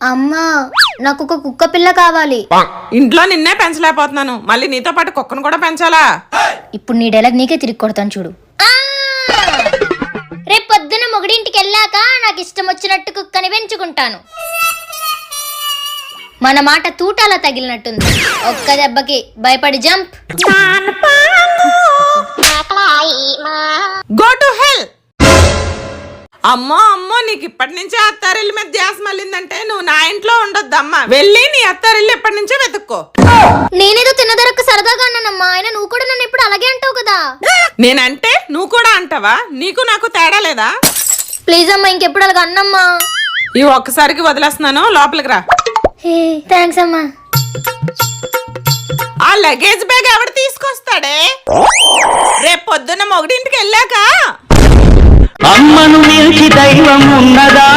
అమ్మా నాకు ఒక కుక్క పిల్ల కావాలి. ఇంట్లో నిన్నే పెంచలేకపోతున్నాను, మళ్ళీ నీతో పాటు కుక్కను కూడా పెంచాలా? ఇప్పుడు నీ డైలాగ్ నీకే తిరిగి కొడతాను చూడు. రేపు పొద్దున మొగుడింటికి వెళ్ళాక నాకు ఇష్టం వచ్చినట్టు కుక్కని పెంచుకుంటాను. మన మాట తూటాలా తగిలినట్టుంది. ఒక్క దెబ్బకి భయపడి జంప్. Go to hell. అమ్మో అమ్మో, నీకు ఇప్పటి నుంచే అత్తారిల్లి మీద ధ్యాస మళ్ళిందంటే నువ్వు నా ఇంట్లో ఉండొద్దమ్మా. వెళ్ళి నీ అత్తారిల్లు ఎప్పటి నుంచో వెతుక్కో. నేనేదో తిన్నదరకు సరదాగా అన్నానమ్మా, ఆయన నువ్వు కూడా నన్ను ఇప్పుడు అలాగే అంటావు కదా. నేనంటే నువ్వు కూడా అంటావా? నీకు నాకు తేడా లేదా? ప్లీజ్ అమ్మా, ఇంకెప్పుడు అలాగ అన్నమ్మా. ఈ ఒక్కసారికి వదిలేస్తున్నాను, లోపలికి రా. థ్యాంక్స్ అమ్మా. ఆ లగేజ్ బ్యాగ్ ఎవడు తీసుకొస్తాడే? రేపు పొద్దున్న మొగుడింటికి వెళ్ళాక అమ్మను మించి దైవం ఉన్నదా?